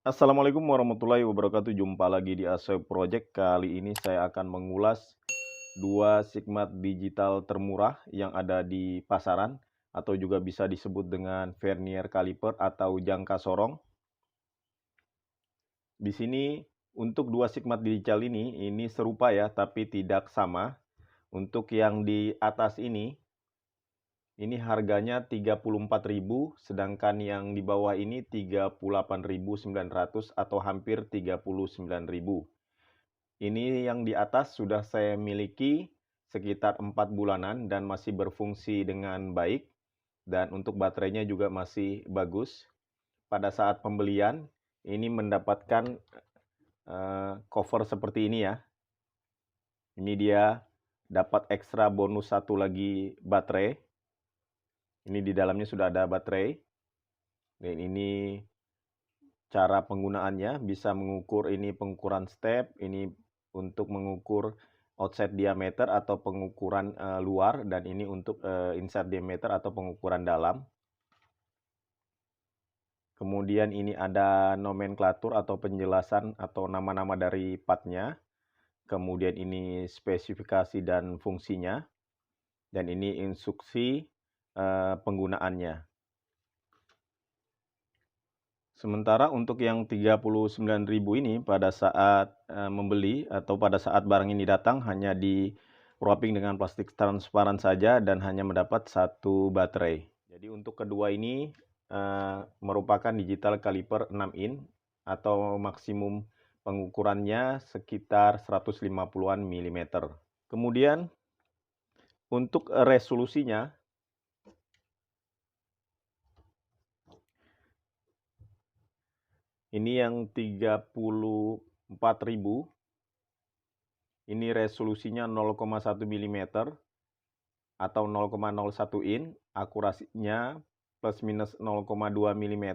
Assalamualaikum warahmatullahi wabarakatuh. Jumpa lagi di Asep Project. Kali ini saya akan mengulas dua Sigmat digital termurah yang ada di pasaran atau juga bisa disebut dengan vernier caliper atau jangka sorong. Di sini untuk dua Sigmat digital ini serupa ya, tapi tidak sama. Untuk yang di atas ini harganya 34.000, sedangkan yang di bawah ini 38.900 atau hampir 39.000. Ini yang di atas sudah saya miliki sekitar 4 bulanan dan masih berfungsi dengan baik. Dan untuk baterainya juga masih bagus. Pada saat pembelian, ini mendapatkan cover seperti ini ya. Ini dia dapat ekstra bonus satu lagi baterai. Ini di dalamnya sudah ada baterai. Dan ini cara penggunaannya, bisa mengukur ini pengukuran step, ini untuk mengukur outside diameter atau pengukuran luar, dan ini untuk inside diameter atau pengukuran dalam. Kemudian ini ada nomenklatur atau penjelasan atau nama-nama dari partnya. Kemudian ini spesifikasi dan fungsinya. Dan ini instruksi penggunaannya. Sementara untuk yang 39.000 ini pada saat membeli atau pada saat barang ini datang hanya di wrapping dengan plastik transparan saja dan hanya mendapat satu baterai. Jadi untuk kedua ini merupakan digital caliper 6 in atau maksimum pengukurannya sekitar 150-an mm. Kemudian untuk resolusinya ini yang 34.000. Ini resolusinya 0,1 mm atau 0,01 in, akurasinya plus minus 0,2 mm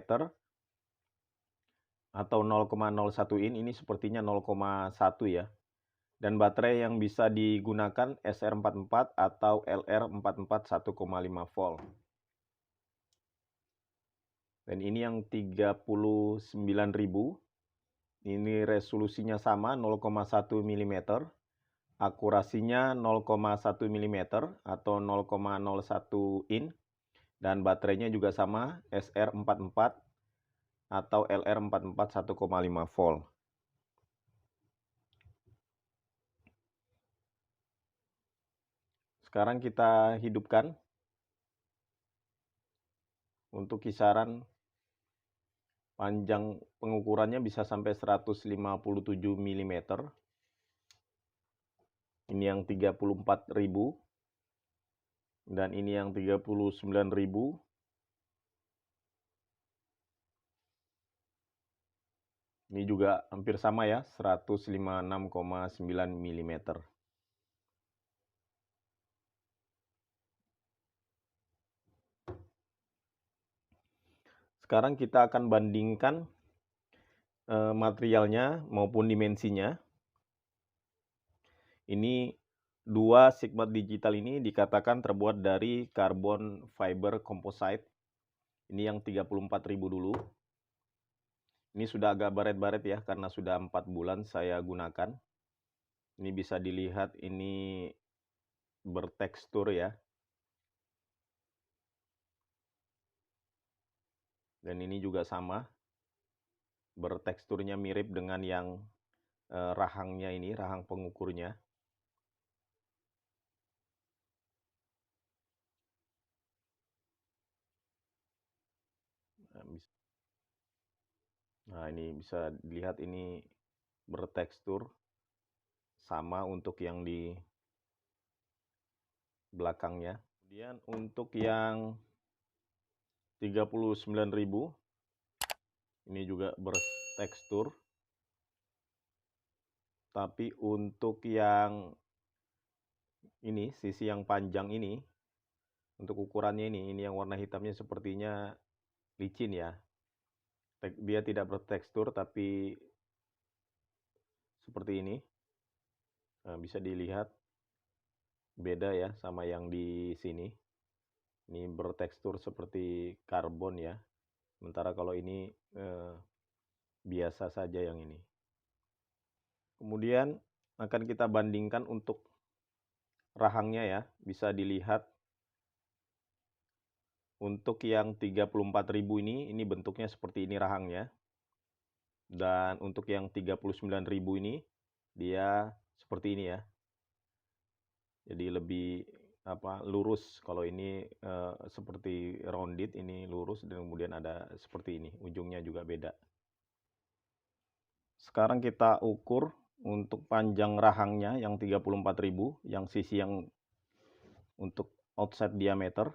atau 0,01 in, ini sepertinya 0,1 ya. Dan baterai yang bisa digunakan SR44 atau LR44 1,5 volt. Dan ini yang 39.000, ini resolusinya sama 0,1 mm. Akurasinya 0,1 mm atau 0,01 in. Dan baterainya juga sama, SR44 atau LR44 1,5 volt. Sekarang kita hidupkan. Untuk kisaran panjang pengukurannya bisa sampai 157 mm. Ini yang 34.000. Dan ini yang 39.000. Ini juga hampir sama ya, 156,9 mm. Sekarang kita akan bandingkan materialnya maupun dimensinya. Ini dua Sigmat digital ini dikatakan terbuat dari carbon fiber composite. Ini yang 34.000 dulu. Ini sudah agak baret-baret ya, karena sudah 4 bulan saya gunakan. Ini bisa dilihat ini bertekstur ya. Dan ini juga sama. Berteksturnya mirip dengan yang rahangnya ini, rahang pengukurnya. Nah, ini bisa dilihat ini bertekstur sama untuk yang di belakangnya. Kemudian untuk yang 39.000 ini juga bertekstur. Tapi untuk yang ini, sisi yang panjang ini, untuk ukurannya ini yang warna hitamnya sepertinya licin ya. Dia tidak bertekstur tapi seperti ini. Nah, bisa dilihat beda ya sama yang di sini. Ini bertekstur seperti karbon ya. Sementara kalau ini biasa saja yang ini. Kemudian akan kita bandingkan untuk rahangnya ya, bisa dilihat untuk yang 34.000 ini bentuknya seperti ini rahangnya. Dan untuk yang 39.000 ini dia seperti ini ya. Jadi lebih lurus. Kalau ini seperti rounded, ini lurus dan kemudian ada seperti ini, ujungnya juga beda. Sekarang kita ukur untuk panjang rahangnya yang 34.000, yang sisi yang untuk outside diameter.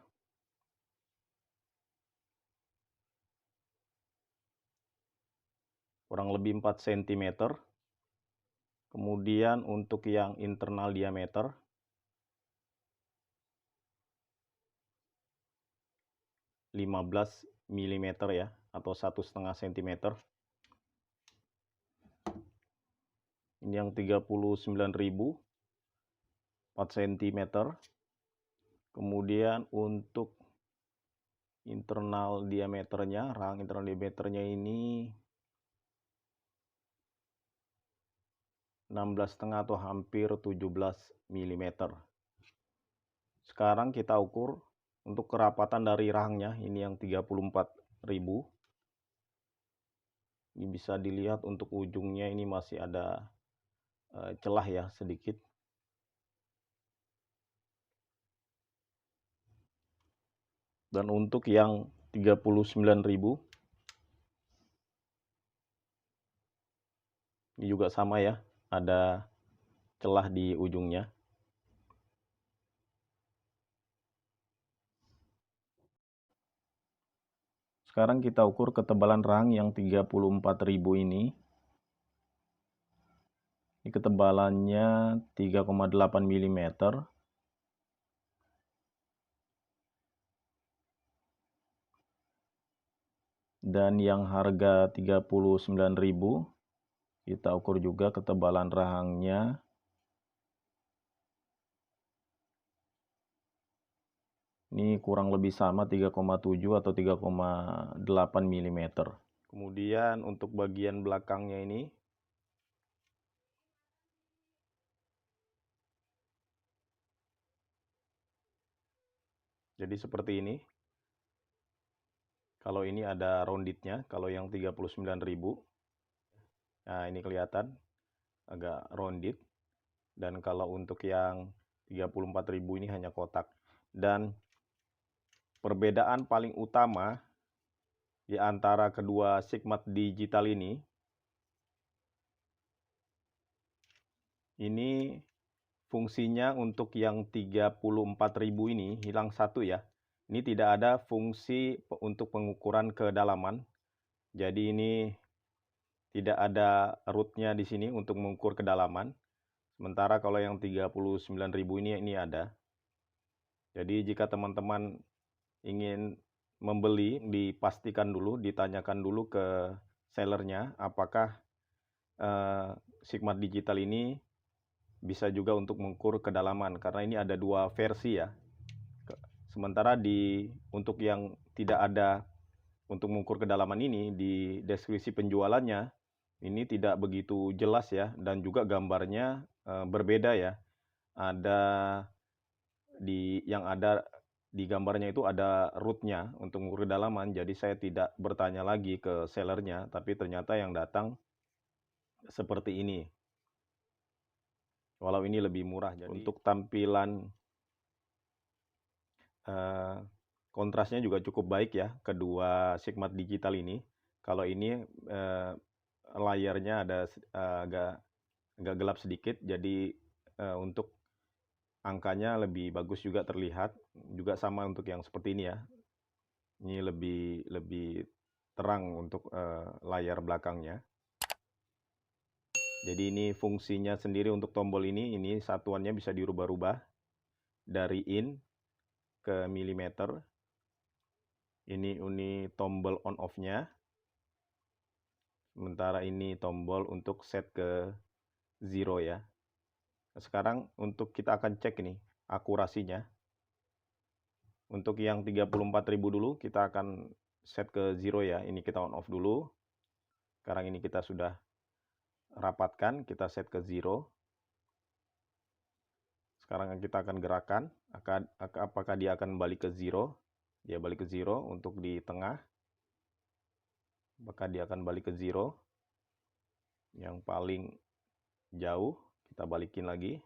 Kurang lebih 4 cm. Kemudian untuk yang internal diameter 15 mm ya, atau 1,5 cm. Ini yang 39.000, 4 cm. Kemudian untuk internal diameternya, rahang internal diameternya ini 16,5 atau hampir 17 mm. Sekarang kita ukur untuk kerapatan dari rahangnya, ini yang 34.000. Ini bisa dilihat untuk ujungnya ini masih ada celah ya sedikit. Dan untuk yang 39.000 ini juga sama ya, ada celah di ujungnya. Sekarang kita ukur ketebalan rahang yang 34.000 ini. Ini ketebalannya 3,8 mm. Dan yang harga 39.000 kita ukur juga ketebalan rahangnya. Ini kurang lebih sama 3,7 atau 3,8 mm. Kemudian untuk bagian belakangnya ini jadi seperti ini. Kalau ini ada roundednya, kalau yang 39.000. Nah, ini kelihatan agak rounded. Dan kalau untuk yang 34.000 ini hanya kotak. Dan perbedaan paling utama di antara kedua Sigmat digital ini fungsinya untuk yang 34.000 ini hilang satu ya. Ini tidak ada fungsi untuk pengukuran kedalaman. Jadi ini tidak ada rootnya di sini untuk mengukur kedalaman. Sementara kalau yang 39.000 ini ada. Jadi jika teman-teman ingin membeli, dipastikan dulu, ditanyakan dulu ke sellernya apakah Sigmat digital ini bisa juga untuk mengukur kedalaman, karena ini ada dua versi ya. Sementara untuk yang tidak ada untuk mengukur kedalaman ini, di deskripsi penjualannya ini tidak begitu jelas ya, dan juga gambarnya berbeda ya. Yang ada di gambarnya itu ada rootnya untuk mengukur kedalaman. Jadi saya tidak bertanya lagi ke sellernya, tapi ternyata yang datang seperti ini. Walau ini lebih murah. Jadi untuk tampilan kontrasnya juga cukup baik ya kedua Sigmat digital ini. Kalau ini layarnya ada agak gelap sedikit, jadi untuk angkanya lebih bagus juga terlihat. Juga sama untuk yang seperti ini ya. Ini lebih terang untuk layar belakangnya. Jadi ini fungsinya sendiri untuk tombol ini satuannya bisa dirubah-rubah dari in ke milimeter. Ini tombol on off-nya. Sementara ini tombol untuk set ke 0 ya. Nah, sekarang untuk kita akan cek ini akurasinya. Untuk yang 34.000 dulu kita akan set ke 0 ya. Ini kita on off dulu. Sekarang ini kita sudah rapatkan, kita set ke 0. Sekarang kita akan gerakan, apakah dia akan balik ke 0. Dia balik ke 0 untuk di tengah. Apakah dia akan balik ke 0. Yang paling jauh, kita balikin lagi.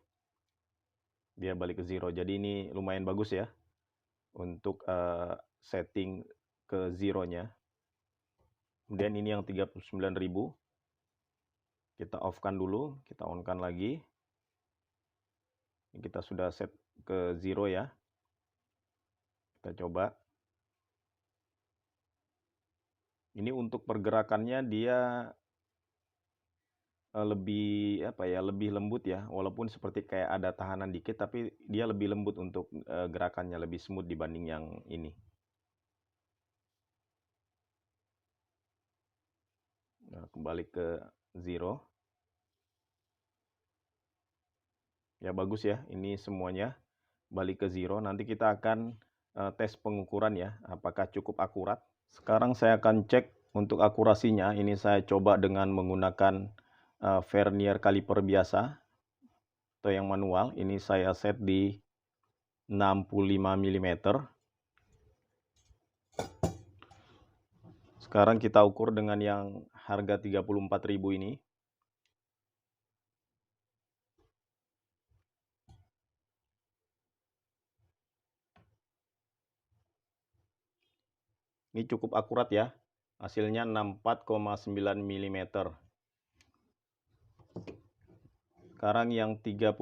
Dia balik ke 0. Jadi ini lumayan bagus ya untuk setting ke 0-nya. Kemudian ini yang 39.000. Kita off-kan dulu, kita on-kan lagi. Ini kita sudah set ke 0 ya. Kita coba. Ini untuk pergerakannya dia lebih lebih lembut ya, walaupun seperti kayak ada tahanan dikit, tapi dia lebih lembut untuk gerakannya, lebih smooth dibanding yang ini. Nah, kembali ke 0. Ya bagus ya, ini semuanya balik ke 0. Nanti kita akan tes pengukuran ya, apakah cukup akurat. Sekarang saya akan cek untuk akurasinya. Ini saya coba dengan menggunakan vernier kaliper biasa atau yang manual. Ini saya set di 65 mm. Sekarang kita ukur dengan yang harga 34.000 ini. Ini cukup akurat ya. Hasilnya 64,9 mm. Sekarang yang 39.000.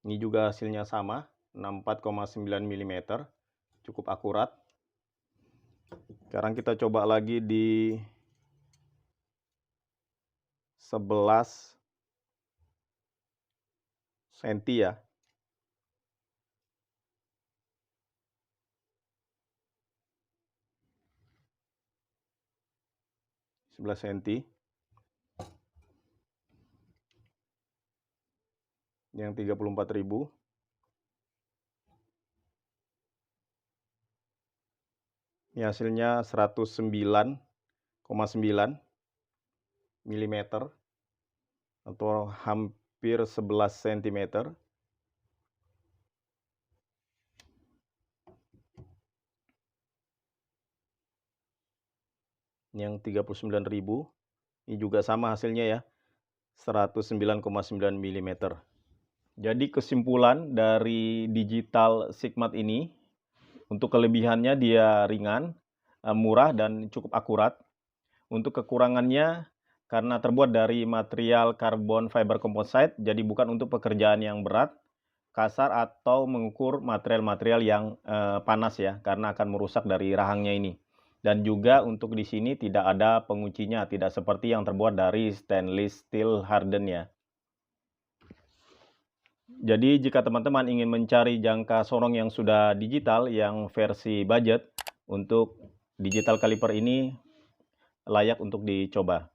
Ini juga hasilnya sama, 64,9 mm. Cukup akurat. Sekarang kita coba lagi di 11 cm ya. 11 cm. Yang 34.000. Ini hasilnya 109,9 mm atau hampir 11 cm. Yang 39.000 ini juga sama hasilnya ya, 109,9 mm. Jadi kesimpulan dari digital Sigmat ini, untuk kelebihannya dia ringan, murah dan cukup akurat. Untuk kekurangannya karena terbuat dari material karbon fiber composite, jadi bukan untuk pekerjaan yang berat, kasar atau mengukur material-material yang panas ya, karena akan merusak dari rahangnya ini. Dan juga untuk di sini tidak ada penguncinya, tidak seperti yang terbuat dari stainless steel harden ya. Jadi jika teman-teman ingin mencari jangka sorong yang sudah digital, yang versi budget, untuk digital kaliper ini layak untuk dicoba.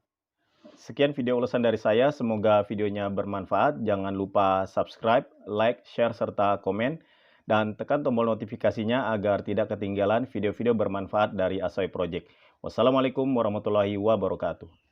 Sekian video ulasan dari saya, semoga videonya bermanfaat. Jangan lupa subscribe, like, share, serta komen. Dan tekan tombol notifikasinya agar tidak ketinggalan video-video bermanfaat dari Asoy Project. Wassalamualaikum warahmatullahi wabarakatuh.